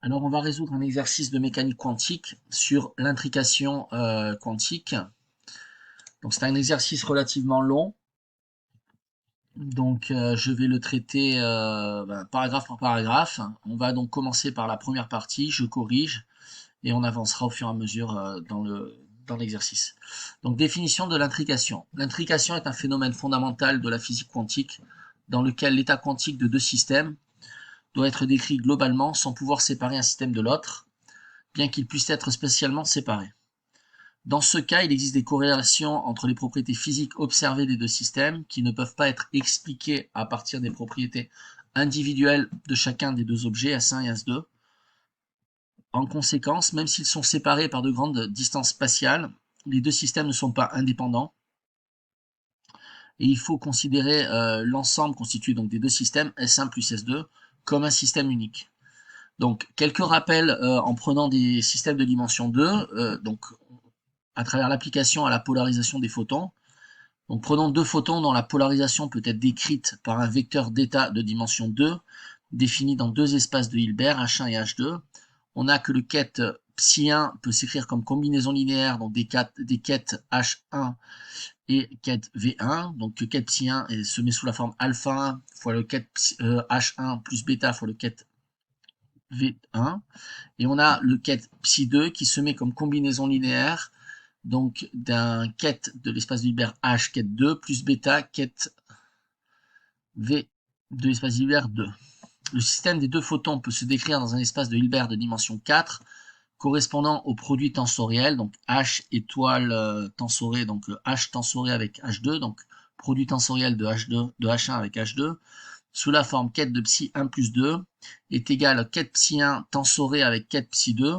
Alors, on va résoudre un exercice de mécanique quantique sur l'intrication quantique. Donc, c'est un exercice relativement long. Donc, je vais le traiter paragraphe par paragraphe. On va donc commencer par la première partie, je corrige, et on avancera au fur et à mesure dans l'exercice. Donc, définition de l'intrication. L'intrication est un phénomène fondamental de la physique quantique dans lequel l'état quantique de deux systèmes doit être décrit globalement sans pouvoir séparer un système de l'autre, bien qu'ils puissent être spécialement séparés. Dans ce cas, il existe des corrélations entre les propriétés physiques observées des deux systèmes qui ne peuvent pas être expliquées à partir des propriétés individuelles de chacun des deux objets, S1 et S2. En conséquence, même s'ils sont séparés par de grandes distances spatiales, les deux systèmes ne sont pas indépendants et il faut considérer l'ensemble constitué donc des deux systèmes, S1 plus S2, comme un système unique. Donc, quelques rappels en prenant des systèmes de dimension 2. Donc, à travers l'application à la polarisation des photons. Donc prenons deux photons dont la polarisation peut être décrite par un vecteur d'état de dimension 2, défini dans deux espaces de Hilbert, H1 et H2. On a que le ket psi1 peut s'écrire comme combinaison linéaire donc des quêtes H1 et ket V1. Donc le ket psi1 se met sous la forme alpha 1 fois le ket H1 plus bêta fois le ket V1. Et on a le ket psi2 qui se met comme combinaison linéaire donc d'un ket de l'espace de Hilbert H ket 2 plus bêta ket V de l'espace de Hilbert 2. Le système des deux photons peut se décrire dans un espace de Hilbert de dimension 4 correspondant au produit tensoriel, donc H étoile tensoré, donc H tensoré avec H2, donc produit tensoriel de H2, de H1 avec H2, sous la forme ket de psi 1 plus 2 est égal à ket psi 1 tensoré avec ket psi 2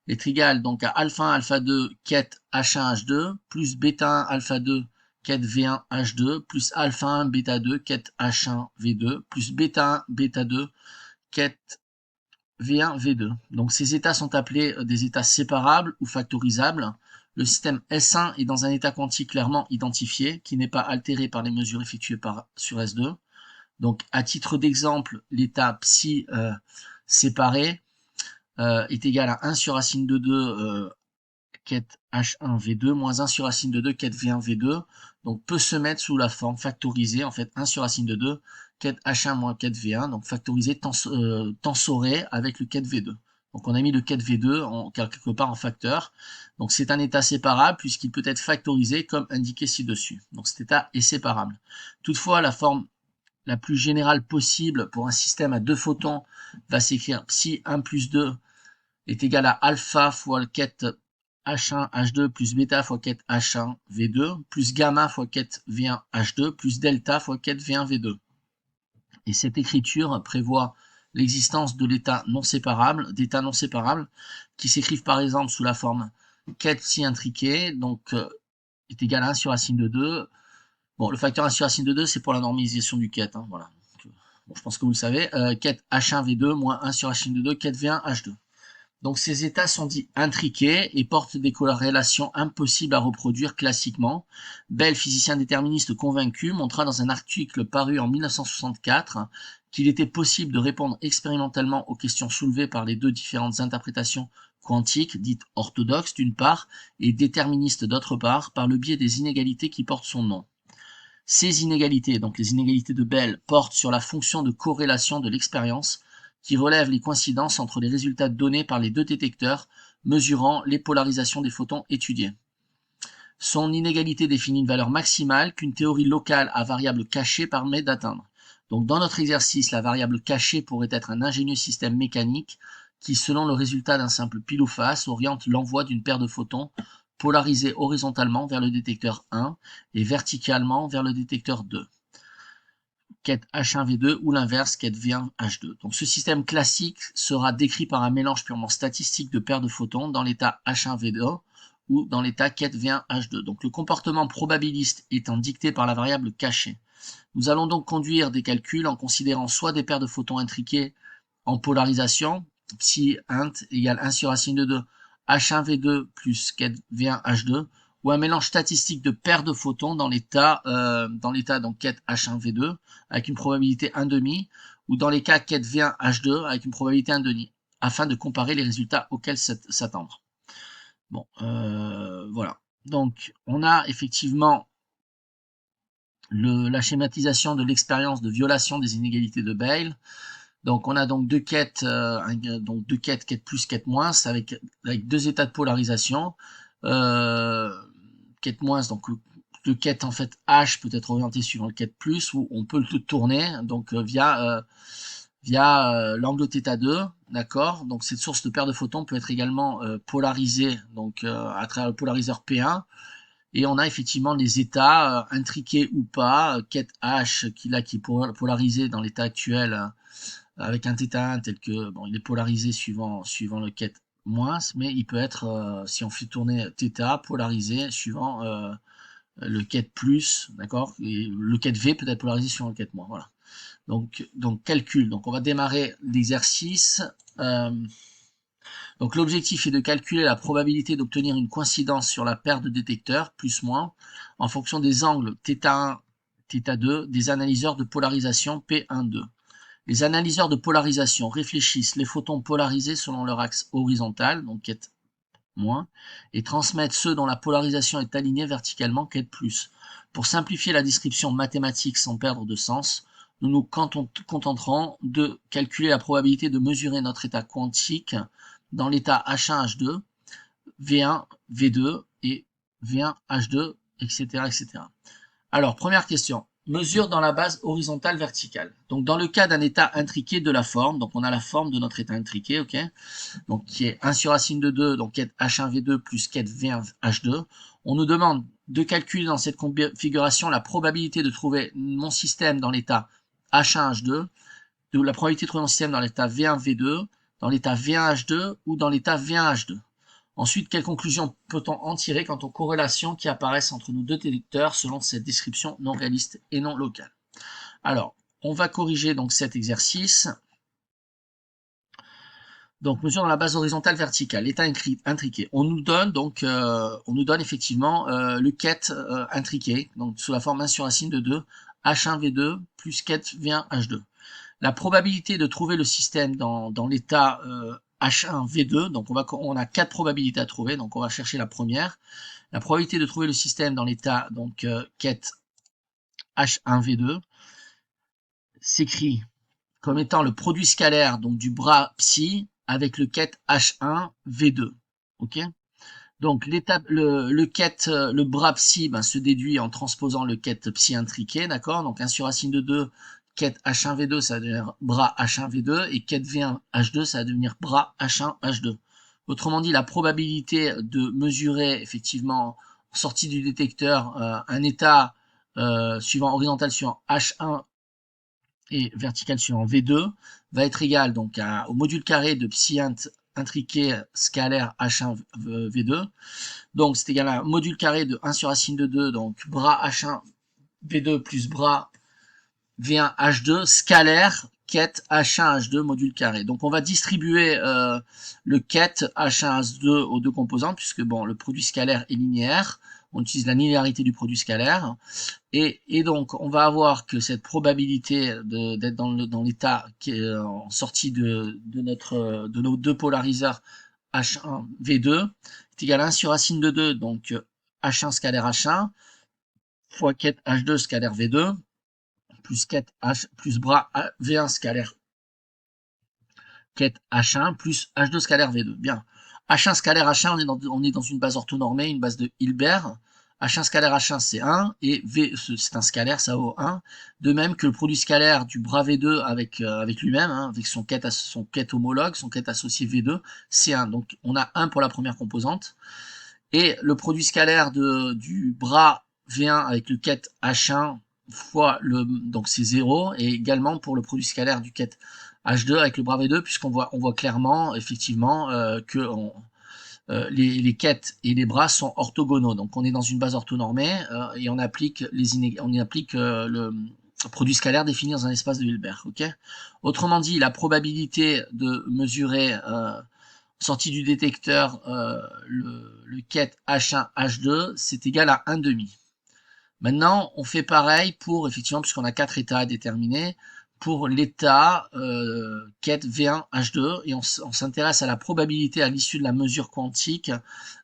est égal donc à alpha 1 alpha 2 ket H1 H2 plus bêta 1 alpha 2 ket V1 H2 plus alpha 1 bêta 2 ket H1 V2 plus bêta 1 bêta 2 ket V1 V2. Donc ces états sont appelés des états séparables ou factorisables. Le système S1 est dans un état quantique clairement identifié qui n'est pas altéré par les mesures effectuées sur S2. Donc, à titre d'exemple, l'état psi séparé est égal à 1 sur racine de 2 ket H1 V2 moins 1 sur racine de 2 ket V1 V2. Donc, peut se mettre sous la forme factorisée, en fait, 1 sur racine de 2 ket H1 moins ket V1, donc factorisé tensoré avec le ket V2. Donc, on a mis le ket V2 quelque part en facteur. Donc, c'est un état séparable puisqu'il peut être factorisé comme indiqué ci-dessus. Donc, cet état est séparable. Toutefois, la forme la plus générale possible pour un système à deux photons va s'écrire psi 1 plus 2 est égal à alpha fois le ket H1 H2 plus bêta fois ket H1 V2 plus gamma fois ket V1 H2 plus delta fois ket V1 V2. Et cette écriture prévoit l'existence de l'état non séparable, d'états non séparables, qui s'écrivent par exemple sous la forme ket psi intriqué, donc est égal à 1 sur racine de 2. Bon, le facteur 1 sur racine de 2, c'est pour la normalisation du ket. Hein, voilà. Bon, je pense que vous le savez. Ket H1V2 moins 1 sur racine de 2, ket V1 H2. Donc ces états sont dits intriqués et portent des corrélations impossibles à reproduire classiquement. Bell, physicien déterministe convaincu, montra dans un article paru en 1964 qu'il était possible de répondre expérimentalement aux questions soulevées par les deux différentes interprétations quantiques, dites orthodoxes d'une part, et déterministes d'autre part, par le biais des inégalités qui portent son nom. Ces inégalités, donc les inégalités de Bell, portent sur la fonction de corrélation de l'expérience qui relève les coïncidences entre les résultats donnés par les deux détecteurs mesurant les polarisations des photons étudiés. Son inégalité définit une valeur maximale qu'une théorie locale à variable cachée permet d'atteindre. Donc dans notre exercice, la variable cachée pourrait être un ingénieux système mécanique qui, selon le résultat d'un simple pile ou face, oriente l'envoi d'une paire de photons polarisés horizontalement vers le détecteur 1 et verticalement vers le détecteur 2, ket H1V2 ou l'inverse, ket V1H2. Donc ce système classique sera décrit par un mélange purement statistique de paires de photons dans l'état H1V2 ou dans l'état ket V1H2. Donc le comportement probabiliste étant dicté par la variable cachée. Nous allons donc conduire des calculs en considérant soit des paires de photons intriquées en polarisation, psi int égale 1 sur racine de 2 H1V2 plus ket V1H2, ou un mélange statistique de paires de photons dans l'état donc ket H1V2 avec une probabilité 1,5, ou dans les cas ket V1H2 avec une probabilité 1,5. afin de comparer les résultats auxquels s'attendre. Bon, voilà. Donc, on a effectivement la schématisation de l'expérience de violation des inégalités de Bayes. Donc, on a donc deux quêtes, quête plus, quête moins, avec deux états de polarisation. Quête moins, donc le quête en fait H peut être orienté suivant le quête plus, ou on peut le tourner donc via l'angle θ2, d'accord. Donc cette source de paire de photons peut être également polarisée donc à travers le polariseur P1. Et on a effectivement les états intriqués ou pas, quête H qui est polarisé dans l'état actuel avec un θ1 tel que bon, il est polarisé suivant le quête moins, mais il peut être si on fait tourner θ polarisé suivant le quête plus, d'accord, et le quête V peut être polarisé suivant le quête moins, voilà. Donc calcul. Donc on va démarrer l'exercice. Donc l'objectif est de calculer la probabilité d'obtenir une coïncidence sur la paire de détecteurs, plus moins, en fonction des angles θ1, θ2 des analyseurs de polarisation P1, 2. Les analyseurs de polarisation réfléchissent les photons polarisés selon leur axe horizontal, donc quête moins, et transmettent ceux dont la polarisation est alignée verticalement, quête plus. Pour simplifier la description mathématique sans perdre de sens, nous nous contenterons de calculer la probabilité de mesurer notre état quantique dans l'état H1, H2, V1, V2 et V1, H2, etc., etc. Alors, première question. Mesure dans la base horizontale verticale. Donc, dans le cas d'un état intriqué de la forme, donc on a la forme de notre état intriqué, ok, donc qui est 1 sur racine de 2, donc quête H1V2 plus quête V1H2. On nous demande de calculer dans cette configuration la probabilité de trouver mon système dans l'état H1H2, la probabilité de trouver mon système dans l'état V1V2, dans l'état V1H2 ou dans l'état V1H2. Ensuite, quelles conclusions peut-on en tirer quant aux corrélations qui apparaissent entre nos deux détecteurs selon cette description non réaliste et non locale? Alors, on va corriger donc cet exercice. Donc, mesure dans la base horizontale verticale, l'état intriqué. On nous donne donc, effectivement le quête intriqué, donc sous la forme 1 sur racine de 2, H1V2 plus quête V1H2. La probabilité de trouver le système dans l'état H1V2, donc on a 4 probabilités à trouver, donc on va chercher la première. La probabilité de trouver le système dans l'état donc quête H1V2 s'écrit comme étant le produit scalaire donc du bras psi avec le quête H1V2. Ok. Donc le bras psi se déduit en transposant le quête psi intriqué, d'accord. Donc 1 sur racine de 2, quête H1V2, ça va devenir bras H1V2, et quête V1H2, ça va devenir bras H1H2. Autrement dit, la probabilité de mesurer effectivement en sortie du détecteur un état suivant horizontal suivant H1 et vertical suivant V2 va être égale donc au module carré de psi intriqué scalaire H1 V2. Donc c'est égal à module carré de 1 sur racine de 2, donc bras H1 V2 plus bras V1 H2 scalaire quête H1 H2 module carré. Donc on va distribuer le quête H1 H2 aux deux composantes, puisque bon, le produit scalaire est linéaire. On utilise la linéarité du produit scalaire. Et donc, on va avoir que cette probabilité d'être dans l'état qui est en sortie de nos deux polariseurs H1, V2 est égal à 1 sur racine de 2, donc H1 scalaire H1, fois quête H2 scalaire V2, plus quête H, plus bras V1 scalaire quête H1, plus H2 scalaire V2. Bien. H1 scalaire H1, on est dans une base orthonormée, une base de Hilbert. H1 scalaire H1 c'est 1 et V c'est un scalaire, ça vaut 1. De même que le produit scalaire du bras V2 avec lui-même, avec son quête homologue, son quête associé V2, c'est 1. Donc on a 1 pour la première composante. Et le produit scalaire du bras V1 avec le quête H1 fois donc c'est 0, et également pour le produit scalaire du quête H2 avec le bras V2, puisqu'on voit clairement effectivement que les quêtes et les bras sont orthogonaux. Donc on est dans une base orthonormée et on applique le produit scalaire défini dans un espace de Hilbert. Okay. Autrement dit, la probabilité de mesurer sortie du détecteur le quête H1 H2, c'est égal à 1,5. Maintenant, on fait pareil pour, effectivement, puisqu'on a 4 états à déterminer, pour l'état quête V1 H2 et on s'intéresse à la probabilité à l'issue de la mesure quantique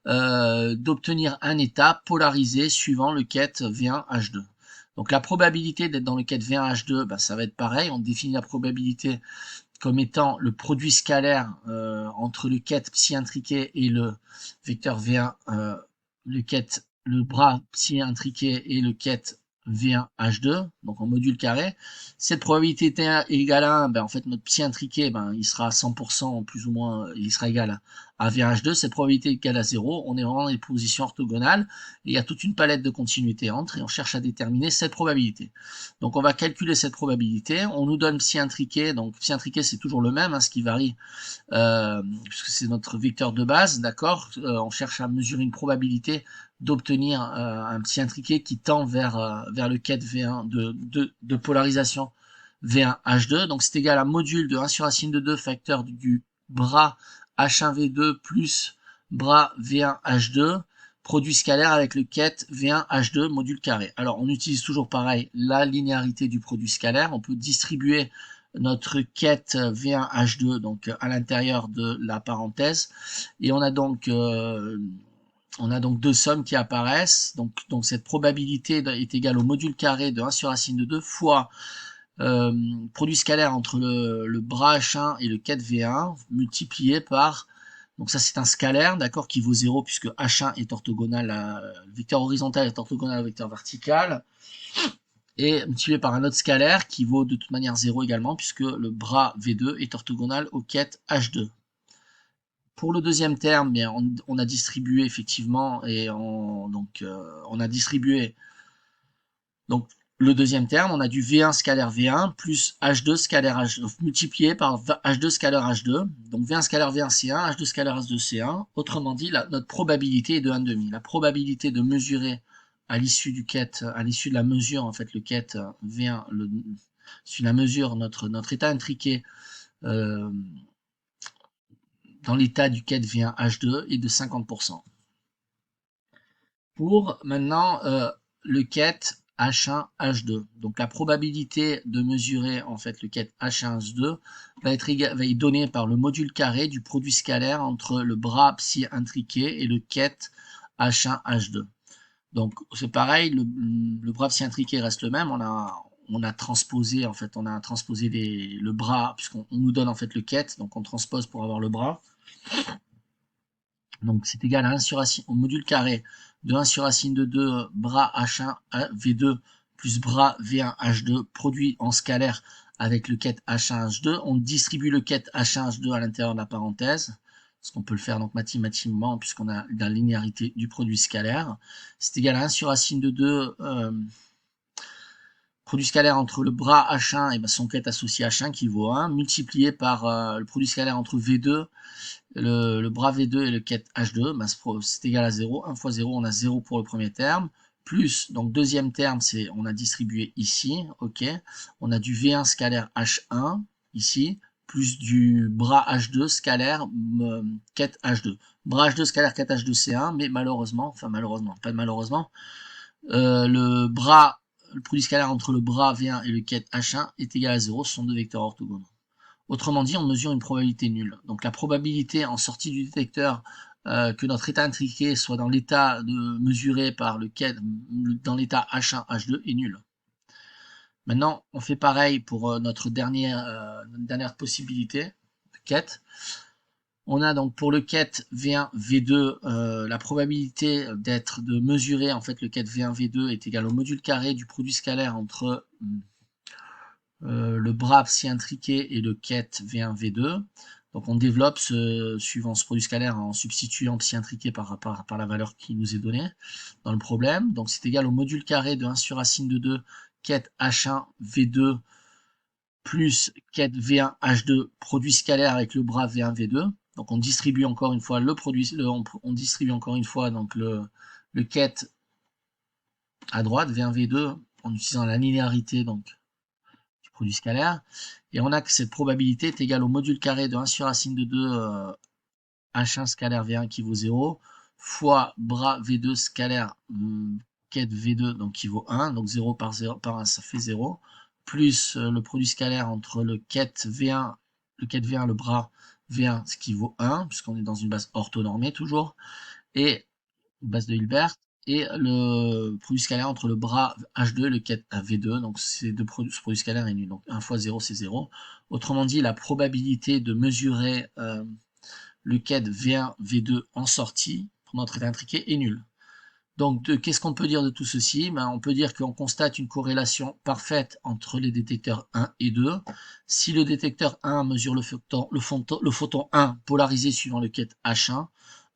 d'obtenir un état polarisé suivant le quête V1 H2. Donc la probabilité d'être dans le quête V1 H2, ben, ça va être pareil, on définit la probabilité comme étant le produit scalaire entre le quête psi intriqué et le vecteur V1, le bras psi intriqué et le quête V1 H2, donc en module carré. Cette probabilité est égale à 1, ben en fait notre psi intriqué, ben, il sera à 100% plus ou moins, il sera égal à V1 H2. Cette probabilité est égale à 0, on est vraiment dans les positions orthogonales, et il y a toute une palette de continuité entre, et on cherche à déterminer cette probabilité. Donc on va calculer cette probabilité, on nous donne psi intriqué, donc psi intriqué c'est toujours le même, hein, ce qui varie, puisque c'est notre vecteur de base, d'accord. On cherche à mesurer une probabilité d'obtenir un psi intriqué qui tend vers le quête V1 de polarisation V1 H2, donc c'est égal à module de 1 sur racine de 2 facteur du bras H1 V2 plus bras V1 H2, produit scalaire avec le quête V1 H2 module carré. Alors on utilise toujours pareil la linéarité du produit scalaire, on peut distribuer notre quête V1 H2 donc à l'intérieur de la parenthèse, et on a donc deux sommes qui apparaissent, donc cette probabilité est égale au module carré de 1 sur racine de 2 fois produit scalaire entre le bras H1 et le quête V1 multiplié par, donc ça c'est un scalaire, d'accord, qui vaut 0 puisque H1 est orthogonal, le vecteur horizontal est orthogonal au vecteur vertical, et multiplié par un autre scalaire qui vaut de toute manière 0 également puisque le bras V2 est orthogonal au quête H2. Pour le deuxième terme, bien, on a distribué effectivement, on a distribué donc le deuxième terme, on a du V1 scalaire V1 plus H2 scalaire H2 multiplié par H2 scalaire H2. Donc V1 scalaire V1 C1, H2 scalaire H2 C1. Autrement dit, notre probabilité est de 1,5. La probabilité de mesurer à l'issue de la mesure, en fait, le quête V1, si la mesure, notre état intriqué dans l'état du quête V1 H2 est de 50%. Pour maintenant le quête H1 H2. Donc la probabilité de mesurer en fait le quête H1 H2 va être donnée par le module carré du produit scalaire entre le bras psi intriqué et le quête H1 H2. Donc c'est pareil, le bras psi intriqué reste le même. On a transposé en fait, le bras puisqu'on nous donne en fait le quête, donc on transpose pour avoir le bras. Donc c'est égal à 1 sur racine, au module carré de 1 sur racine de 2 bras H1 V2 plus bras V1 H2 produit en scalaire avec le quête H1 H2. On distribue le quête H1 H2 à l'intérieur de la parenthèse, parce qu'on peut le faire donc mathématiquement puisqu'on a la linéarité du produit scalaire. C'est égal à 1 sur racine de 2 produit scalaire entre le bras H1 et ben son quête associé H1 qui vaut 1, multiplié par le produit scalaire entre V2, le bras V2 et le quête H2, ben c'est égal à 0. 1 fois 0, on a 0 pour le premier terme. Plus, donc deuxième terme, on a distribué ici, ok. On a du V1 scalaire H1, ici, plus du bras H2 scalaire quête H2. Bras H2 scalaire quête H2 C1, mais malheureusement, le produit scalaire entre le bras V1 et le quête H1 est égal à 0, ce sont deux vecteurs orthogonaux. Autrement dit, on mesure une probabilité nulle. Donc la probabilité en sortie du détecteur que notre état intriqué soit dans l'état mesuré par le quête, dans l'état H1, H2 est nulle. Maintenant, on fait pareil pour notre dernière possibilité de quête. On a donc pour le quête V1, V2, la probabilité de mesurer en fait le quête V1, V2 est égale au module carré du produit scalaire entre le bras psi intriqué et le quête V1, V2. Donc on développe suivant ce produit scalaire en substituant psi intriqué par la valeur qui nous est donnée dans le problème. Donc c'est égal au module carré de 1 sur racine de 2 quête H1 V2 plus quête V1 H2 produit scalaire avec le bras V1 V2. Donc on distribue encore une fois on distribue encore une fois donc le quête à droite V1 V2 en utilisant la linéarité donc du produit scalaire, et on a que cette probabilité est égale au module carré de 1 sur racine de 2 H1 scalaire V1 qui vaut 0 fois bras V2 scalaire quête V2 donc qui vaut 1, donc 0 par 1 ça fait 0, plus le produit scalaire entre le ket V1, le bras V1, ce qui vaut 1, puisqu'on est dans une base orthonormée toujours, et une base de Hilbert, et le produit scalaire entre le bras H2 et le ket V2, donc ce produit scalaire est nul, donc 1 fois 0 c'est 0. Autrement dit, la probabilité de mesurer le ket V1, V2 en sortie pour notre état intriqué est nulle. Donc, qu'est-ce qu'on peut dire de tout ceci? On peut dire qu'on constate une corrélation parfaite entre les détecteurs 1 et 2. Si le détecteur 1 mesure le photon 1 polarisé suivant le ket H1,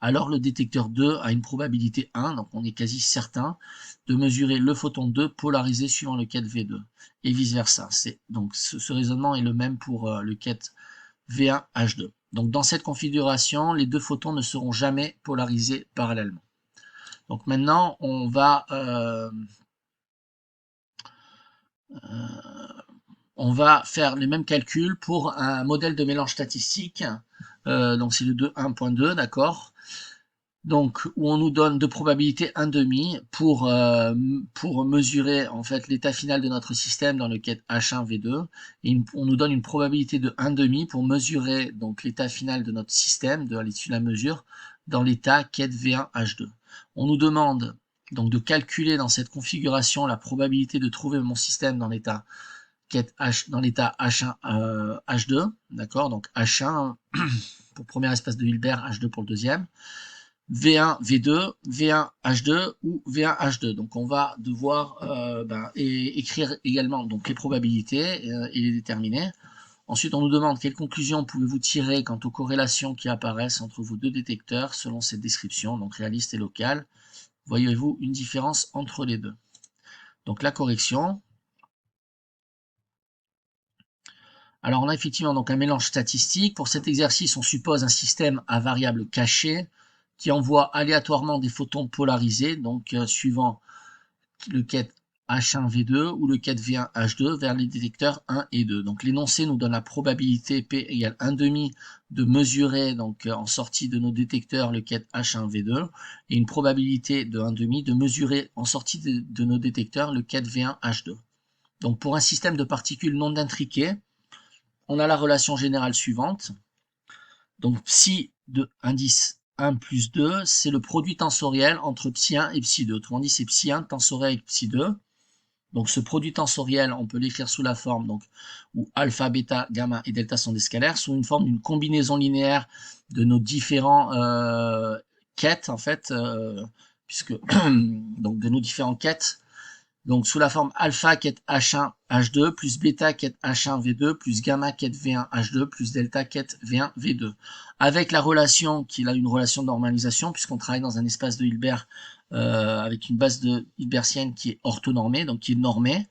alors le détecteur 2 a une probabilité 1, donc on est quasi certain, de mesurer le photon 2 polarisé suivant le ket V2, et vice-versa. Donc ce raisonnement est le même pour le ket V1 H2. Donc dans cette configuration, les deux photons ne seront jamais polarisés parallèlement. Donc maintenant, on va faire les mêmes calculs pour un modèle de mélange statistique. Donc c'est le 1.2, d'accord. Donc où on nous donne de probabilité 1,5 pour mesurer en fait l'état final de notre système dans le ket H1 V2, et on nous donne une probabilité de 1,5 pour mesurer donc l'état final de notre système à l'issue de la mesure dans l'état ket V1 H2. On nous demande donc de calculer dans cette configuration la probabilité de trouver mon système dans l'état H1 H2, d'accord, donc H1 pour premier espace de Hilbert, H2 pour le deuxième. V1, V2, V1, H2 ou V1, H2. Donc on va devoir écrire également donc les probabilités et les déterminer. Ensuite, on nous demande quelles conclusions pouvez-vous tirer quant aux corrélations qui apparaissent entre vos deux détecteurs selon cette description, donc réaliste et locale. Voyez-vous une différence entre les deux? Donc la correction. Alors on a effectivement donc un mélange statistique. Pour cet exercice, on suppose un système à variable cachée qui envoie aléatoirement des photons polarisés, donc suivant le ket H1V2 ou le ket V1H2 vers les détecteurs 1 et 2. Donc l'énoncé nous donne la probabilité P égale 1,5 de mesurer donc en sortie de nos détecteurs le ket H1V2 et une probabilité de 1,5 de mesurer en sortie de nos détecteurs le ket V1H2. Donc pour un système de particules non intriquées, on a la relation générale suivante. Donc psi de indice 1 plus 2, c'est le produit tensoriel entre psi1 et psi2. Autrement dit, c'est psi1 tensoré avec psi2. Donc ce produit tensoriel, on peut l'écrire sous la forme donc, où alpha, bêta, gamma et delta sont des scalaires, sous une forme d'une combinaison linéaire de nos différents quêtes, en fait, puisque donc de nos différents quêtes. Donc sous la forme alpha ket H1 H2 plus bêta ket H1 V2 plus gamma ket V1 H2 plus delta ket V1 V2. Avec la relation qui a une relation de normalisation puisqu'on travaille dans un espace de Hilbert avec une base de hilbertienne qui est orthonormée, donc qui est normée.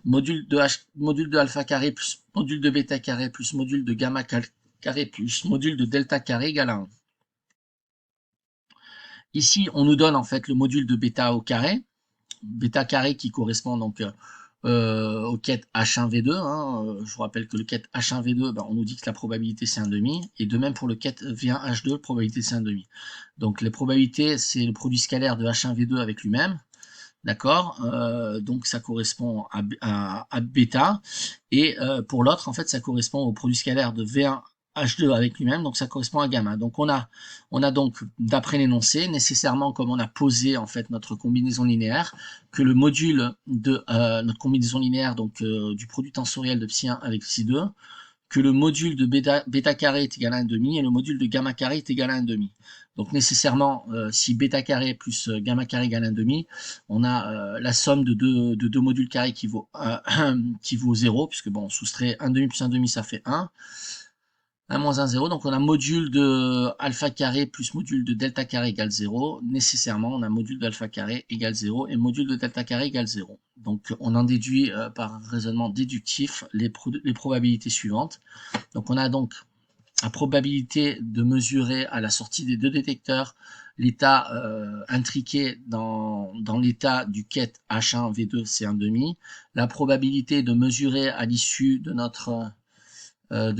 Module de alpha carré plus module de bêta carré plus module de gamma carré plus module de delta carré égale à 1. Ici, on nous donne en fait le module de bêta au carré. Bêta carré qui correspond donc au ket H1V2. Je vous rappelle que le ket H1V2, on nous dit que la probabilité c'est 1,5, et de même pour le ket V1H2, la probabilité c'est 1,5. Donc les probabilités, c'est le produit scalaire de H1V2 avec lui-même. D'accord, donc ça correspond à bêta, et pour l'autre, en fait, ça correspond au produit scalaire de V1 H2 avec lui-même, donc ça correspond à gamma. Donc on a donc, d'après l'énoncé, nécessairement, comme on a posé en fait notre combinaison linéaire, que le module de notre combinaison linéaire, donc du produit tensoriel de psi1 avec psi2, que le module de bêta carré est égal à 1,5 et le module de gamma carré est égal à 1,5. Donc nécessairement, si bêta carré plus gamma carré égale 1,5, on a la somme de deux modules carrés qui vaut 0, puisque bon, on soustrait 1,5 plus 1,5, ça fait 1. 1 moins 1, 0. Donc on a module de alpha carré plus module de delta carré égale 0. Nécessairement, on a module de alpha carré égale 0 et module de delta carré égale 0. Donc on en déduit par raisonnement déductif les probabilités suivantes. Donc on a donc la probabilité de mesurer à la sortie des deux détecteurs l'état intriqué dans l'état du ket H1 V2 c'est 1,5. La probabilité de mesurer à l'issue de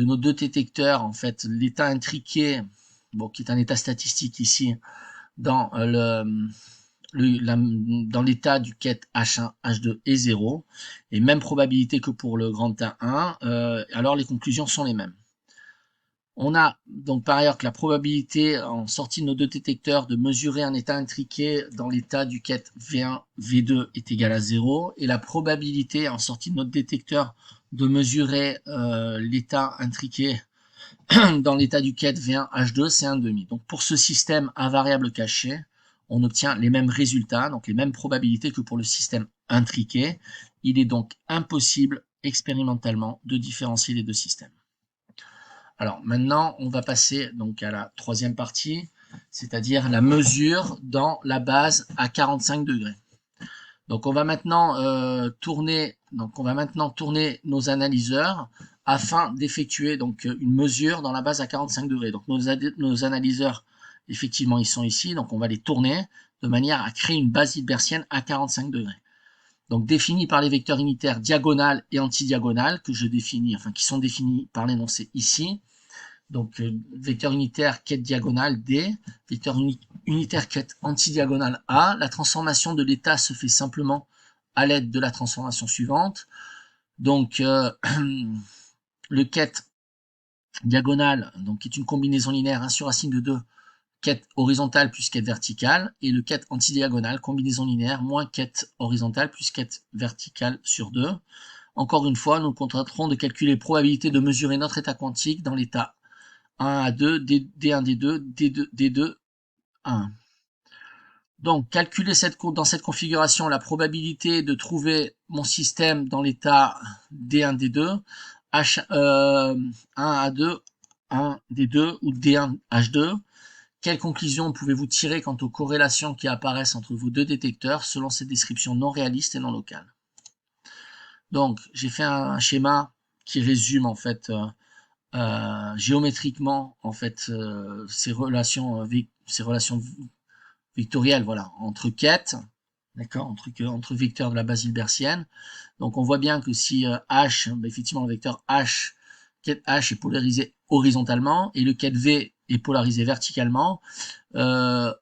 nos deux détecteurs en fait l'état intriqué, bon, qui est un état statistique ici dans dans l'état du ket H1, H2 est 0, et même probabilité que pour le grand A1, alors les conclusions sont les mêmes. On a donc par ailleurs que la probabilité en sortie de nos deux détecteurs de mesurer un état intriqué dans l'état du ket V1, V2 est égale à 0, et la probabilité en sortie de notre détecteur de mesurer l'état intriqué dans l'état du ket V1, H2, c'est 1,5. Donc pour ce système à variable cachée, on obtient les mêmes résultats, donc les mêmes probabilités que pour le système intriqué. Il est donc impossible expérimentalement de différencier les deux systèmes. Alors maintenant, on va passer donc à la troisième partie, c'est-à-dire la mesure dans la base à 45 degrés. Donc on va maintenant tourner nos analyseurs afin d'effectuer donc une mesure dans la base à 45 degrés. Donc nos analyseurs, effectivement, ils sont ici, donc on va les tourner de manière à créer une base hilbertienne à 45 degrés. Donc définie par les vecteurs unitaires diagonales et antidiagonales que je définis, enfin qui sont définis par l'énoncé ici. Donc vecteur unitaire quête diagonale D, vecteur unitaire quête antidiagonale A. La transformation de l'état se fait simplement à l'aide de la transformation suivante. Donc le quête diagonale donc, est une combinaison linéaire 1 sur racine de 2, quête horizontale plus quête verticale, et le quête antidiagonale, combinaison linéaire moins quête horizontale plus quête verticale sur 2. Encore une fois, nous contenterons de calculer les probabilités de mesurer notre état quantique dans l'état 1 à 2, D1, D2, D2, D2, 1. Donc, calculer dans cette configuration la probabilité de trouver mon système dans l'état D1, D2, 1 à 2, 1 D2 ou D1, H2. Quelles conclusions pouvez-vous tirer quant aux corrélations qui apparaissent entre vos deux détecteurs selon cette description non réaliste et non locale? Donc, j'ai fait un schéma qui résume en fait géométriquement en fait ces relations vectorielles, voilà, entre quêtes, d'accord, entre vecteurs de la base hilbertienne. Donc on voit bien que si H, effectivement le vecteur H, quête H est polarisé horizontalement et le quête V est polarisé verticalement, H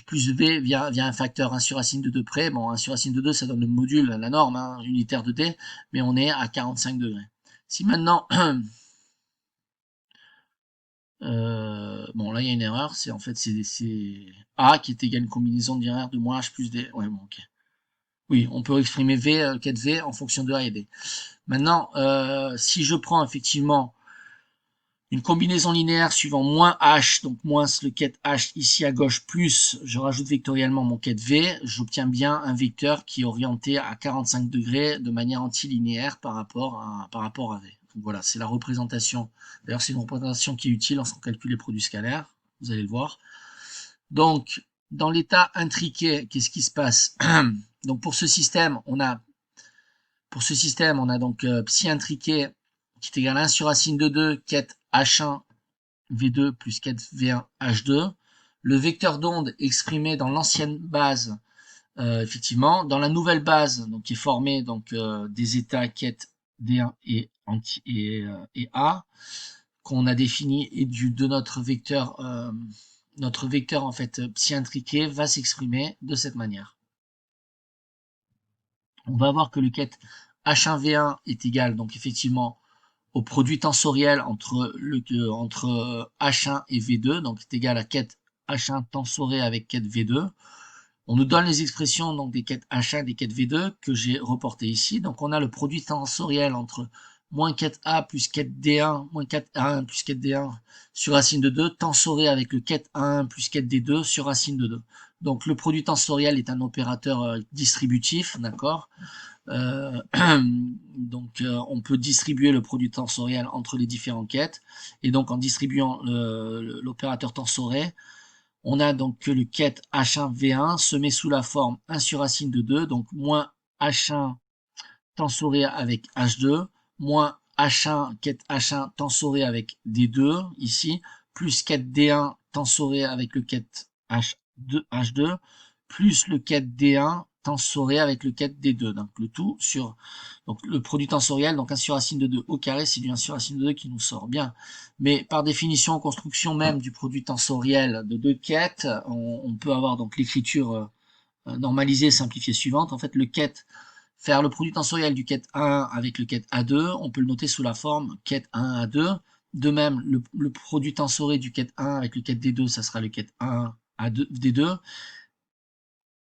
plus V vient un facteur 1 sur racine de 2 près. Bon, 1 sur racine de 2, ça donne le module, la norme unitaire de D, mais on est à 45 degrés. Si maintenant bon, là, il y a une erreur. C'est en fait, c'est A qui est égal à une combinaison d'erreurs de moins H plus D. Ouais, bon, ok. Oui, on peut exprimer V, quête V en fonction de A et D. Maintenant, si je prends effectivement une combinaison linéaire suivant moins H, donc moins le quête H ici à gauche, plus je rajoute vectoriellement mon quête V, j'obtiens bien un vecteur qui est orienté à 45 degrés de manière antilinéaire par rapport à V. Donc voilà, c'est la représentation. D'ailleurs, c'est une représentation qui est utile lorsqu'on calcule les produits scalaires. Vous allez le voir. Donc, dans l'état intriqué, qu'est-ce qui se passe? Donc, pour ce système, on a donc psi intriqué qui est égal à 1 sur racine de 2, quête H1 V2 plus quête V1 H2. Le vecteur d'onde exprimé dans l'ancienne base, effectivement, dans la nouvelle base, donc qui est formée donc des états quête D1 et A, qu'on a défini, et de notre vecteur en fait psi intriqué va s'exprimer de cette manière. On va voir que le quête H1V1 est égal donc effectivement au produit tensoriel entre H1 et V2, donc est égal à quête H1 tensoré avec quête V2. On nous donne les expressions donc des quêtes H1 et des quêtes V2 que j'ai reportées ici. Donc on a le produit tensoriel entre moins quête A plus quête D1, moins quête A1 plus quête D1 sur racine de 2, tensoré avec le quête A1 plus quête D2 sur racine de 2. Donc le produit tensoriel est un opérateur distributif, d'accord. Donc on peut distribuer le produit tensoriel entre les différentes quêtes, et donc en distribuant l'opérateur tensoré, on a donc que le quête H1V1 se met sous la forme 1 sur racine de 2, donc moins H1 tensoré avec H2, moins H1, quête H1 tensoré avec D2, ici, plus quête D1 tensoré avec le quête H2, plus le quête D1 tensoré avec le quête D2. Donc le tout sur donc le produit tensoriel, donc 1 sur racine de 2 au carré, c'est du 1 sur racine de 2 qui nous sort bien. Mais par définition, construction même du produit tensoriel de deux quêtes, on peut avoir donc l'écriture normalisée, simplifiée suivante. En fait, le quête, faire le produit tensoriel du quête 1 avec le quête A2, on peut le noter sous la forme quête 1 A2. De même, le produit tensoré du quête 1 avec le quête D2, ça sera le quête 1 A2, D2.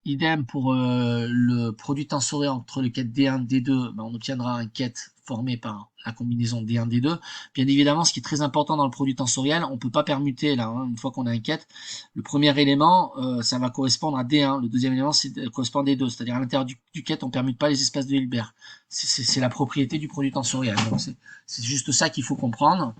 Idem pour le produit tensoré entre le quête D1 et D2, ben, on obtiendra un quête formé par la combinaison D1 D2. Bien évidemment, ce qui est très important dans le produit tensoriel, on peut pas permuter là, hein, une fois qu'on a un quête. Le premier élément, ça va correspondre à D1. Le deuxième élément, correspond à D2, c'est-à-dire à l'intérieur du quête, on permute pas les espaces de Hilbert. C'est la propriété du produit tensoriel. Donc c'est juste ça qu'il faut comprendre.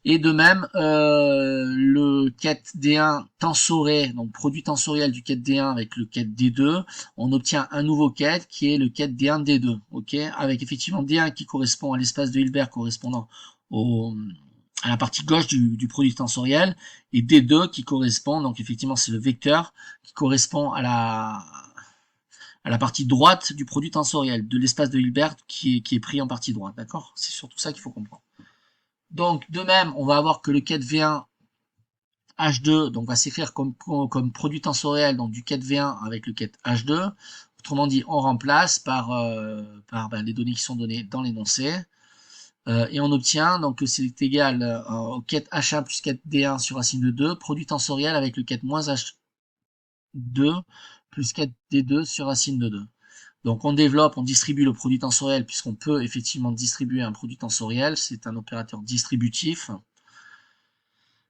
Et de même, le quête D1 tensoré, donc produit tensoriel du quête D1 avec le quête D2, on obtient un nouveau quête qui est le quête D1 D2, ok, avec effectivement D1 qui correspond à l'espace de Hilbert correspondant à la partie gauche du produit tensoriel, et D2 qui correspond, donc effectivement c'est le vecteur qui correspond à la partie droite du produit tensoriel, de l'espace de Hilbert qui est pris en partie droite, d'accord? C'est surtout ça qu'il faut comprendre. Donc, de même, on va avoir que le quête V1 H2 donc va s'écrire comme produit tensoriel donc du quête V1 avec le quête H2. Autrement dit, on remplace par les données qui sont données dans l'énoncé. Et on obtient donc que c'est égal au quête H1 plus quête D1 sur racine de 2, produit tensoriel avec le quête moins H2 plus quête D2 sur racine de 2. Donc on développe, on distribue le produit tensoriel puisqu'on peut effectivement distribuer un produit tensoriel, c'est un opérateur distributif.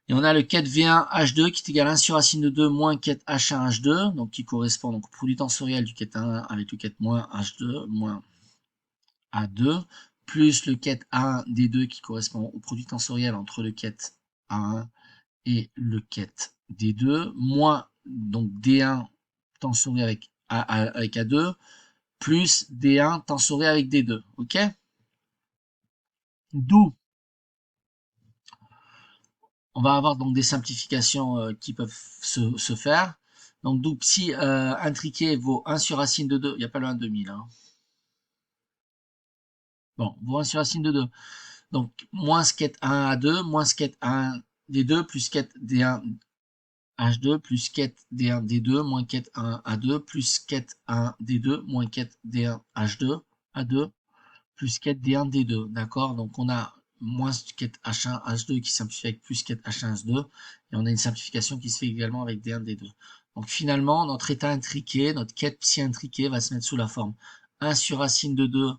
Et on a le quête V1 H2 qui est égal à 1 sur racine de 2 moins quête H1 H2, donc qui correspond donc au produit tensoriel du quête 1 avec le quête moins H2 moins A2, plus le quête A1 D2 qui correspond au produit tensoriel entre le quête A1 et le quête D2, moins donc D1 tensoré avec A2, plus D1 tensoré avec D2, ok? D'où on va avoir donc des simplifications qui peuvent se faire. Donc d'où psi intriqué vaut 1 sur racine de 2, il n'y a pas le 1 demi là. Bon, vaut 1 sur racine de 2. Donc moins quête 1 A2, moins quête 1 D2, plus quête D1 H2, plus quête D1 D2, moins quête 1 A2, plus quête 1 D2, moins quête D1 H2, A2, plus quête D1 D2. D'accord? Donc on a moins quête H1 H2 qui simplifie avec plus quête H1 H2, et on a une simplification qui se fait également avec D1 D2. Donc finalement, notre état intriqué, notre quête psi intriquée va se mettre sous la forme 1 sur racine de 2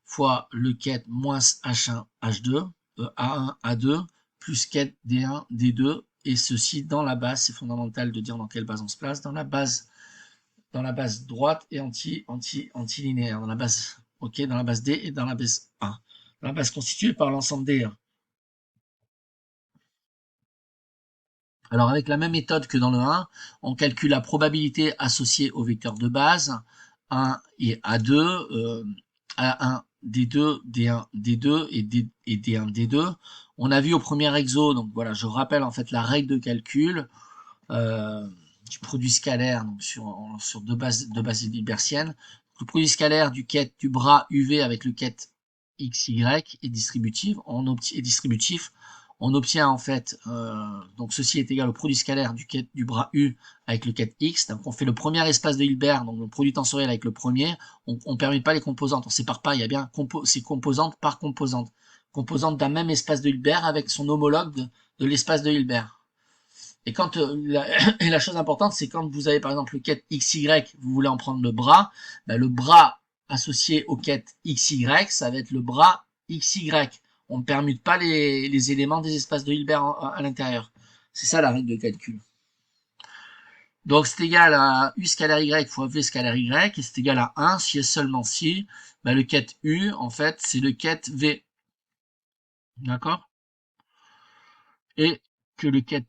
fois le quête moins H1 H2, A1 A2, plus quête D1 D2, et ceci dans la base, c'est fondamental de dire dans quelle base on se place, dans la base droite et anti-linéaire, dans la base, ok, dans la base D et dans la base A, dans la base constituée par l'ensemble D. Alors avec la même méthode que dans le 1, on calcule la probabilité associée au vecteur de base 1 et A2, A1, D2, D1, D2 et D1, D2. On a vu au premier exo, donc voilà, je rappelle en fait la règle de calcul du produit scalaire donc sur deux bases hilbertiennes. Le produit scalaire du bras UV avec le quête XY est distributif. On obtient en fait, donc ceci est égal au produit scalaire du bras U avec le quête X. Donc on fait le premier espace de Hilbert, donc le produit tensoriel avec le premier. On ne permet pas les composantes, on sépare pas, il y a bien c'est composante par composante. Composante d'un même espace de Hilbert avec son homologue de l'espace de Hilbert. Et quand et la chose importante, c'est quand vous avez par exemple le quête XY, vous voulez en prendre le bras, ben, le bras associé au quête XY, ça va être le bras XY. On ne permute pas les éléments des espaces de Hilbert à l'intérieur. C'est ça la règle de calcul. Donc c'est égal à U scalaire Y fois V scalaire Y, et c'est égal à 1 si et seulement si ben, le quête U, en fait, c'est le quête V. D'accord? Et que le quête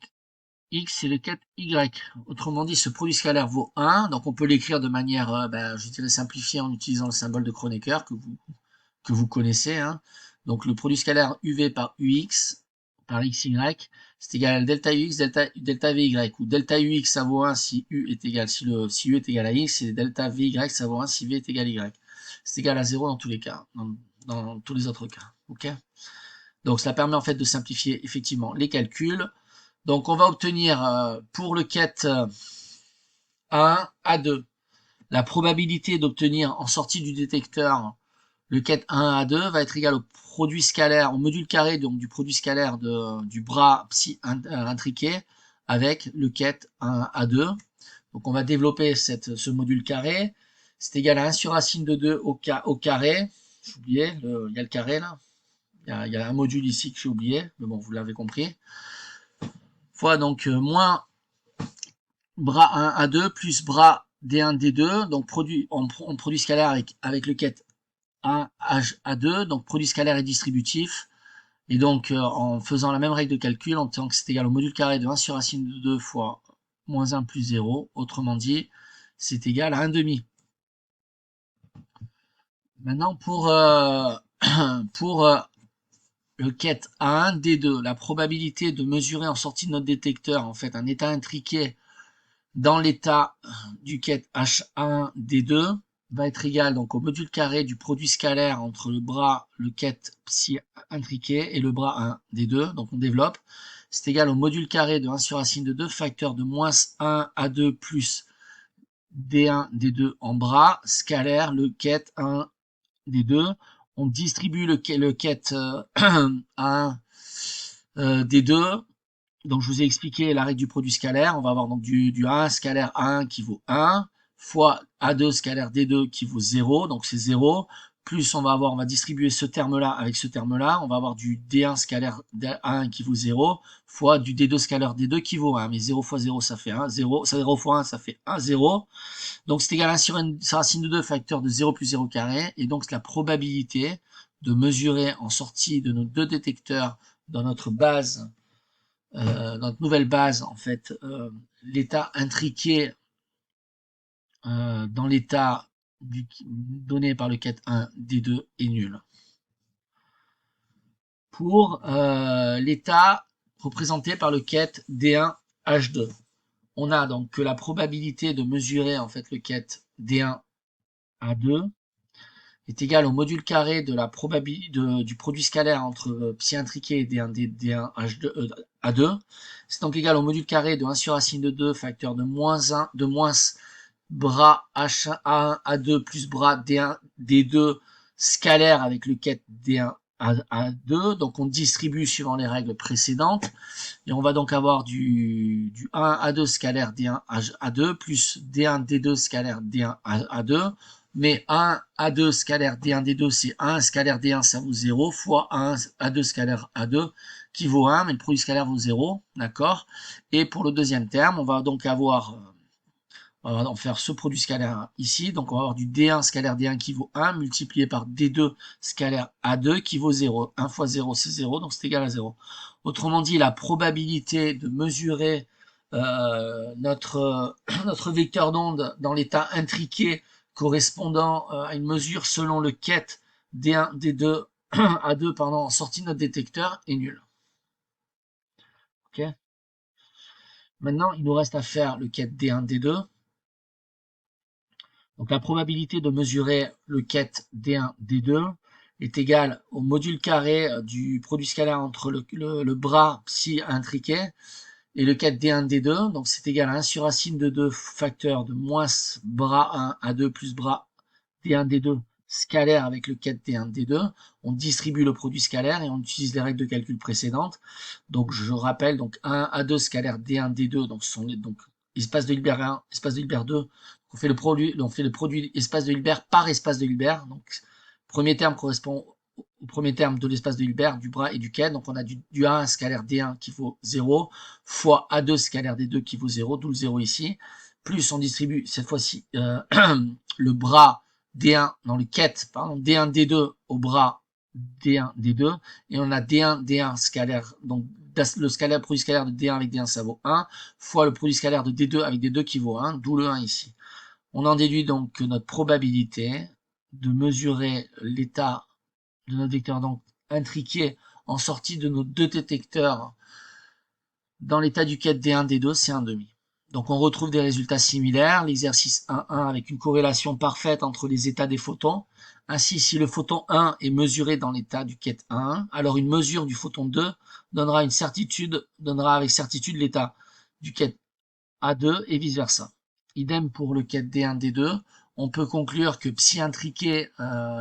X, c'est le quête Y. Autrement dit, ce produit scalaire vaut 1, donc on peut l'écrire de manière, je dirais simplifiée en utilisant le symbole de Kronecker que vous connaissez. Hein. Donc le produit scalaire UV par UX par xy, c'est égal à delta ux, delta vy, ou delta ux ça vaut 1 si u est égal, si u est égal à x, et delta vy ça vaut 1 si v est égal à y. C'est égal à 0 dans tous les cas, dans tous les autres cas. Ok. Donc cela permet en fait de simplifier effectivement les calculs. Donc on va obtenir pour le ket A1, A2, la probabilité d'obtenir en sortie du détecteur le ket 1 A2 va être égal au produit scalaire, au module carré donc du produit scalaire du bras psi intriqué avec le ket 1 A2. Donc on va développer ce module carré. C'est égal à 1 sur racine de 2 au carré. J'ai oublié, il y a le carré là. Il y a un module ici que j'ai oublié, mais bon, vous l'avez compris. Fois donc moins bras 1 A2 plus bras D1 D2, donc on produit scalaire avec le ket 1 HA2, donc produit scalaire et distributif. Et donc en faisant la même règle de calcul, en tant que c'est égal au module carré de 1 sur racine de 2 fois moins 1 plus 0, autrement dit, c'est égal à 1 demi. Maintenant pour le ket A1 D2, la probabilité de mesurer en sortie de notre détecteur en fait un état intriqué dans l'état du ket H1 D2 va être égal donc au module carré du produit scalaire entre le ket psi intriqué et le bras 1 D2, donc on développe, c'est égal au module carré de 1 sur racine de 2 facteur de moins 1 A2 plus D1 D2 en bras scalaire le ket 1 D2. On distribue le ket 1 D2. Donc je vous ai expliqué la règle du produit scalaire. On va avoir donc du 1 scalaire A1 qui vaut 1 fois A2 scalaire D2 qui vaut 0, donc c'est 0, plus on va distribuer ce terme-là avec ce terme-là, on va avoir du D1 scalaire A1 qui vaut 0, fois du D2 scalaire D2 qui vaut 1, mais 0 fois 0 ça fait 1, 0 fois 1 ça fait 1, 0, donc c'est égal à 1 sur racine de 2 facteur de 0 plus 0 carré, et donc c'est la probabilité de mesurer en sortie de nos deux détecteurs dans notre base notre nouvelle base, en fait, l'état intriqué dans l'état donné par le ket 1 D2 est nul. Pour l'état représenté par le ket D1 H2, on a donc que la probabilité de mesurer en fait le ket D1 A2 est égal au module carré de la probabilité du produit scalaire entre psi intriqué et D1 H2 A2. C'est donc égal au module carré de 1 sur racine de 2 facteur de moins 1 de moins bras H1 A1 A2 plus bras D1 D2 scalaire avec le ket D1 A2. Donc on distribue suivant les règles précédentes et on va donc avoir du 1 A2 scalaire D1 A2 plus D1 D2 scalaire D1 A2. Mais 1 A2 scalaire D1 D2 c'est 1 scalaire D1 ça vaut 0 fois 1 A2 scalaire A2 qui vaut 1 mais le produit scalaire vaut 0, d'accord. Et pour le deuxième terme on va donc avoir on va en faire ce produit scalaire ici, donc on va avoir du D1 scalaire D1 qui vaut 1 multiplié par D2 scalaire A2 qui vaut 0. 1 fois 0 c'est 0, donc c'est égal à 0. Autrement dit, la probabilité de mesurer notre vecteur d'onde dans l'état intriqué correspondant à une mesure selon le ket D1, D2, A2 en sortie de notre détecteur est nulle. Okay. Maintenant, il nous reste à faire le ket D1, D2. Donc la probabilité de mesurer le ket D1, D2 est égale au module carré du produit scalaire entre le bras psi intriqué et le ket D1, D2. Donc c'est égal à 1 sur racine de 2 facteur de moins bras 1 A2 plus bras D1, D2 scalaire avec le ket D1, D2. On distribue le produit scalaire et on utilise les règles de calcul précédentes. Donc je rappelle, donc 1 A2 scalaire D1, D2, donc ce sont donc espace de Hilbert 1, espace de Hilbert 2. On fait le produit espace de Hilbert par espace de Hilbert. Donc premier terme correspond au premier terme de l'espace de Hilbert, du bras et du ket. Donc on a du A1 scalaire D1 qui vaut 0 fois A2 scalaire D2 qui vaut 0, d'où le 0 ici. Plus on distribue cette fois-ci le bras D1 dans le ket, pardon, D1 D2 au bras D1 D2 et on a D1 D1 scalaire, donc le scalaire, produit scalaire de D1 avec D1 ça vaut 1 fois le produit scalaire de D2 avec D2 qui vaut 1, d'où le 1 ici. On en déduit donc que notre probabilité de mesurer l'état de notre vecteur donc intriqué en sortie de nos deux détecteurs dans l'état du quête D1, D2, c'est 1,5. Donc on retrouve des résultats similaires, l'exercice 1,1 avec une corrélation parfaite entre les états des photons. Ainsi, si le photon 1 est mesuré dans l'état du quête 1,1, alors une mesure du photon 2 donnera avec certitude l'état du quête A2 et vice versa. Idem pour le quête D1, D2. On peut conclure que psi intriqué,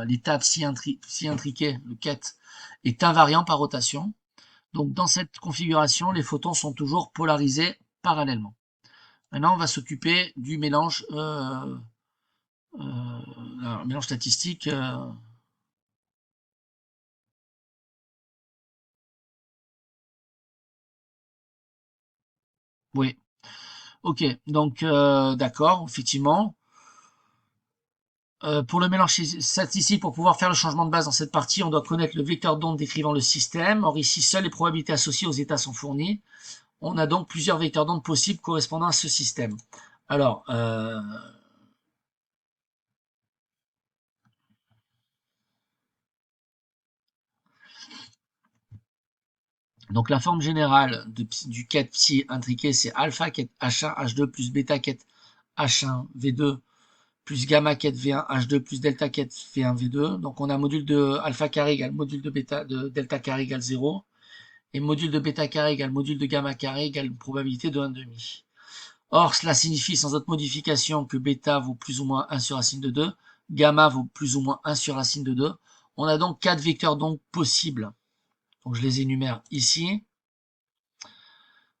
l'état psi intriqué, le quête, est invariant par rotation. Donc dans cette configuration, les photons sont toujours polarisés parallèlement. Maintenant, on va s'occuper du mélange, mélange statistique. Oui, ok. Donc d'accord, effectivement. Pour le mélange statistique, pour pouvoir faire le changement de base dans cette partie, on doit connaître le vecteur d'onde décrivant le système. Or ici, seules les probabilités associées aux états sont fournies. On a donc plusieurs vecteurs d'onde possibles correspondant à ce système. Alors, donc la forme générale du quête psi intriqué, c'est alpha quête H1 H2 plus bêta quête H1 V2 plus gamma quête V1 H2 plus delta quête V1 V2. Donc on a module de alpha carré égale module de delta carré égale 0. Et module de bêta carré égale module de gamma carré égale une probabilité de 1,5. Or, cela signifie sans autre modification que bêta vaut plus ou moins 1 sur racine de 2, gamma vaut plus ou moins 1 sur racine de 2. On a donc 4 vecteurs d'onde possibles. Donc je les énumère ici.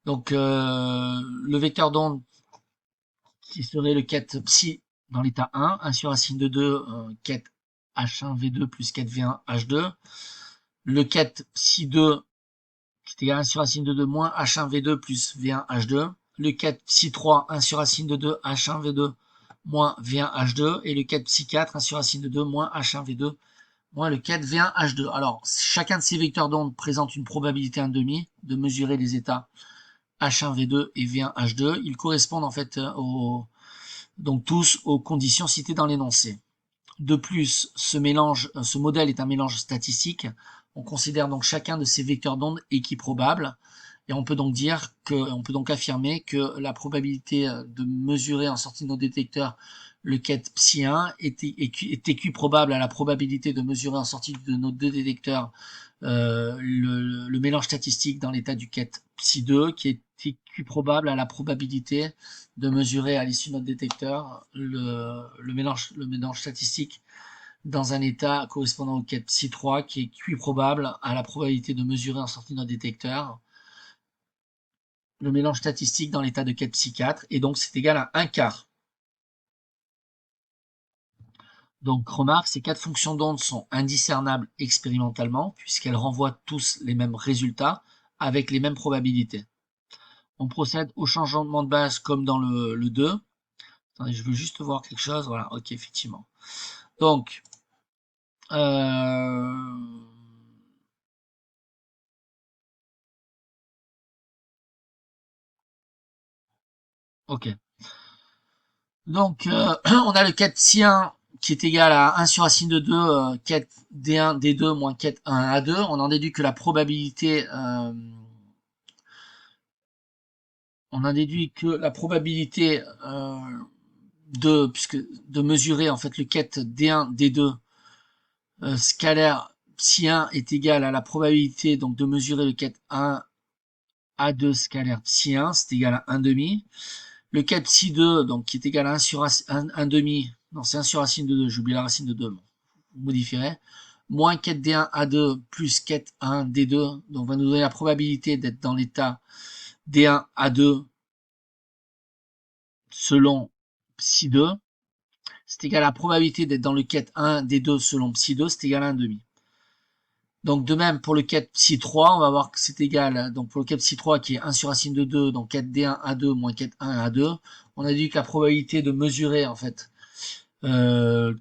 Donc le vecteur d'onde qui serait le quête psi dans l'état 1 sur racine de 2, quête H1 V2 plus quête V1 H2. Le quête psi 2 qui est égal à 1 sur racine de 2 moins H1 V2 plus V1 H2. Le quête psi 3, 1 sur racine de 2 H1 V2 moins V1 H2. Et le quête psi 4, 1 sur racine de 2 moins H1 V2 moins le quête V1 H2. Alors, chacun de ces vecteurs d'onde présente une probabilité 1,5 de mesurer les états H1 V2 et V1 H2. Ils correspondent en fait donc tous aux conditions citées dans l'énoncé. De plus, ce modèle est un mélange statistique. On considère donc chacun de ces vecteurs d'onde équiprobable. Et on peut donc affirmer que la probabilité de mesurer en sortie de nos détecteurs le quête psi 1 est équiprobable à la probabilité de mesurer en sortie de nos deux détecteurs le mélange statistique dans l'état du quête psi 2, qui est équiprobable à la probabilité de mesurer à l'issue de notre détecteur le mélange statistique dans un état correspondant au quête psi 3, qui est équiprobable à la probabilité de mesurer en sortie de notre détecteur le mélange statistique dans l'état de quête psi 4, et donc c'est égal à 1 quart. Donc remarque, ces quatre fonctions d'onde sont indiscernables expérimentalement, puisqu'elles renvoient tous les mêmes résultats, avec les mêmes probabilités. On procède au changement de base comme dans le 2. Attendez, je veux juste voir quelque chose. Voilà, ok, effectivement. Donc, ok. Donc, on a le quête psi 1 qui est égal à 1 sur racine de 2, quête D1, D2 moins quête 1, A2. On en déduit que la probabilité, de mesurer en fait le quête D1, D2 scalaire psi 1 est égal à la probabilité donc de mesurer le quête 1, A2 scalaire psi 1, c'est égal à 1,5. Le quête psi 2, donc qui est égal à 1 sur 1,5, non c'est 1 sur racine de 2, j'oublie la racine de 2, bon, vous modifierez, moins quête D1 A2 plus quête 1 D2, donc va nous donner la probabilité d'être dans l'état D1 A2 selon psi 2, c'est égal à la probabilité d'être dans le quête 1 D2 selon psi 2, c'est égal à 1,5. Donc de même pour le quête psi 3, on va voir que c'est égal, donc pour le quête psi 3 qui est 1 sur racine de 2, donc quête D1 A2 moins quête 1 A2, on a dit que la probabilité de mesurer en fait D1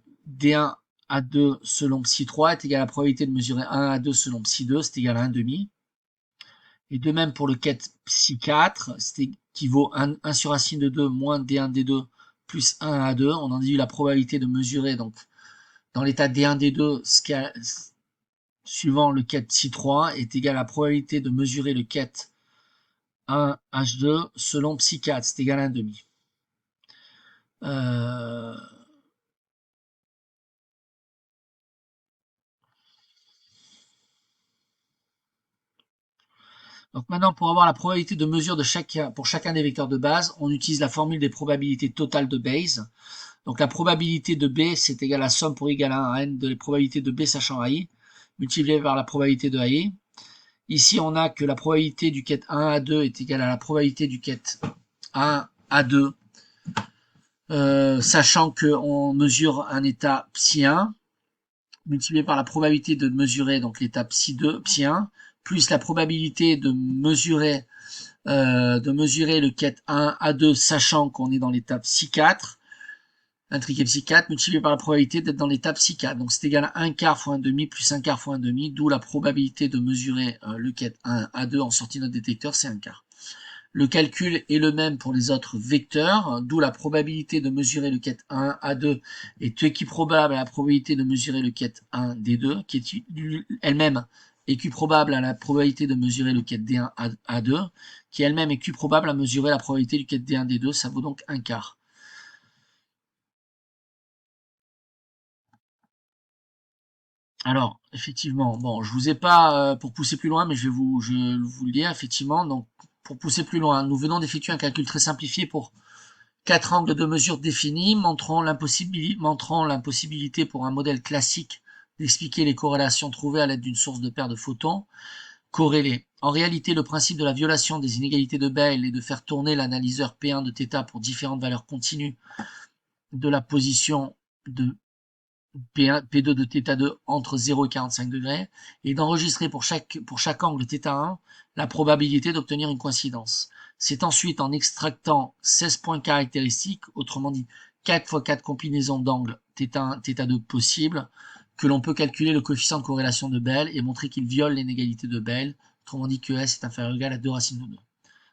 A2 selon psi 3 est égale à la probabilité de mesurer 1 A2 selon psi 2, c'est égal à 1,5. Et de même pour le quête psi 4, qui vaut 1 sur racine de 2 moins D1 D2 plus 1 A2, on en dit la probabilité de mesurer donc dans l'état D1 D2 suivant le quête psi3 est égal à la probabilité de mesurer le quête 1 H2 selon psi4, c'est égal à 1,5. Donc maintenant, pour avoir la probabilité de mesure pour chacun des vecteurs de base, on utilise la formule des probabilités totales de Bayes. Donc la probabilité de B, c'est égal à la somme pour égal à 1 à n de les probabilités de B sachant AI, multiplié par la probabilité de AI. Ici, on a que la probabilité du quête 1 à 2 est égale à la probabilité du quête 1 à 2, sachant qu'on mesure un état psi 1, multiplié par la probabilité de mesurer donc l'état psi 2, psi 1, plus la probabilité de mesurer le quête 1 à 2, sachant qu'on est dans l'étape psi 4, intriqué psi 4, multiplié par la probabilité d'être dans l'étape psi 4. Donc c'est égal à 1 quart fois 1,5 plus 1 quart fois 1,5, d'où la probabilité de mesurer le quête 1 à 2 en sortie de notre détecteur, c'est 1 quart. Le calcul est le même pour les autres vecteurs, d'où la probabilité de mesurer le quête 1 à 2 est équiprobable à la probabilité de mesurer le quête 1 D2, qui est elle-même équiprobable à la probabilité de mesurer le quête D1 à 2, qui elle-même est équiprobable à mesurer la probabilité du quête D1 D2, ça vaut donc 1 quart. Alors, effectivement, bon, je vous ai pas pour pousser plus loin, mais je vous le dire, effectivement, donc pour pousser plus loin, nous venons d'effectuer un calcul très simplifié pour 4 angles de mesure définis, montrant l'impossibilité pour un modèle classique d'expliquer les corrélations trouvées à l'aide d'une source de paire de photons corrélés. En réalité, le principe de la violation des inégalités de Bayes est de faire tourner l'analyseur P1 de θ pour différentes valeurs continues de la position de P1, P2 de θ2 entre 0 et 45 degrés, et d'enregistrer pour chaque angle θ1 la probabilité d'obtenir une coïncidence. C'est ensuite en extractant 16 points caractéristiques, autrement dit 4 fois 4 combinaisons d'angles θ1, θ2 possibles, que l'on peut calculer le coefficient de corrélation de Bayes et montrer qu'il viole l'inégalité de Bayes, autrement dit que S est inférieur ou égal à 2 racines de 2.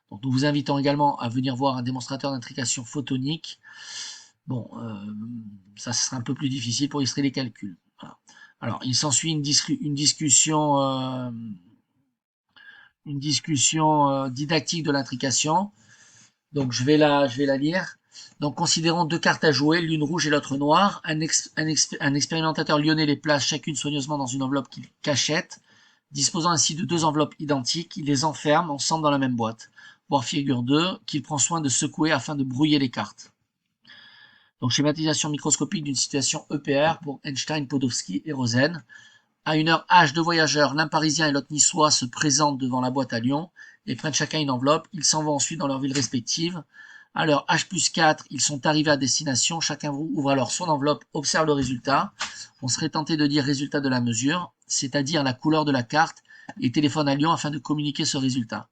Donc nous vous invitons également à venir voir un démonstrateur d'intrication photonique. Bon, ça sera un peu plus difficile pour illustrer les calculs. Voilà. Alors, il s'ensuit une discussion didactique de l'intrication. Donc, je vais la lire. Donc, considérons deux cartes à jouer, l'une rouge et l'autre noire. Un expérimentateur lyonnais les place chacune soigneusement dans une enveloppe qu'il cachette. Disposant ainsi de deux enveloppes identiques, il les enferme ensemble dans la même boîte. Voir figure 2, qu'il prend soin de secouer afin de brouiller les cartes. Donc schématisation microscopique d'une situation EPR pour Einstein, Podolsky et Rosen. À une heure H, deux voyageurs, l'un parisien et l'autre niçois, se présentent devant la boîte à Lyon et prennent chacun une enveloppe. Ils s'en vont ensuite dans leurs villes respectives. À l'heure H+4, ils sont arrivés à destination. Chacun ouvre alors son enveloppe, observe le résultat. On serait tenté de dire résultat de la mesure, c'est-à-dire la couleur de la carte, et téléphone à Lyon afin de communiquer ce résultat.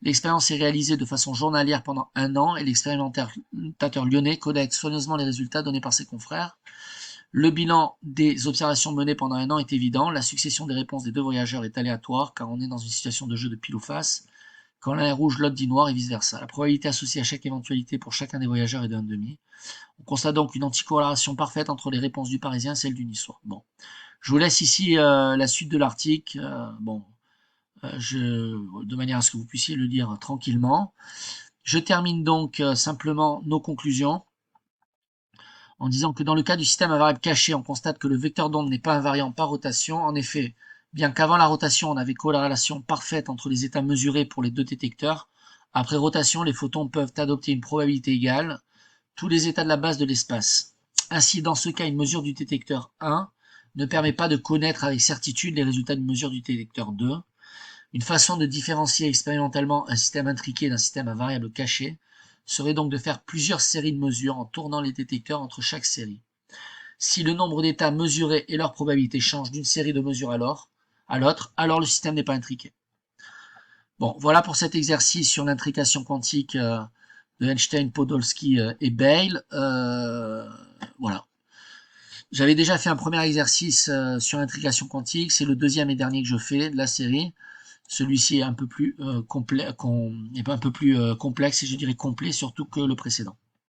L'expérience est réalisée de façon journalière pendant 1 an et l'expérimentateur lyonnais collecte soigneusement les résultats donnés par ses confrères. Le bilan des observations menées pendant 1 an est évident. La succession des réponses des deux voyageurs est aléatoire car on est dans une situation de jeu de pile ou face. Quand l'un est rouge, l'autre dit noir et vice versa. La probabilité associée à chaque éventualité pour chacun des voyageurs est de 1,5. On constate donc une anticorrélation parfaite entre les réponses du Parisien et celles du Niçois. Bon, je vous laisse ici la suite de l'article. De manière à ce que vous puissiez le lire tranquillement. Je termine donc simplement nos conclusions en disant que dans le cas du système à variable caché, on constate que le vecteur d'onde n'est pas invariant par rotation. En effet, bien qu'avant la rotation, on avait corrélation parfaite entre les états mesurés pour les deux détecteurs, après rotation, les photons peuvent adopter une probabilité égale tous les états de la base de l'espace. Ainsi, dans ce cas, une mesure du détecteur 1 ne permet pas de connaître avec certitude les résultats d'une mesure du détecteur 2. Une façon de différencier expérimentalement un système intriqué d'un système à variable cachée serait donc de faire plusieurs séries de mesures en tournant les détecteurs entre chaque série. Si le nombre d'états mesurés et leur probabilité changent d'une série de mesures à l'autre, alors le système n'est pas intriqué. Bon, voilà pour cet exercice sur l'intrication quantique de Einstein, Podolsky et Bayes. Voilà. J'avais déjà fait un premier exercice sur l'intrication quantique, c'est le deuxième et dernier que je fais de la série. Celui-ci est un peu plus complexe et je dirais complet surtout que le précédent.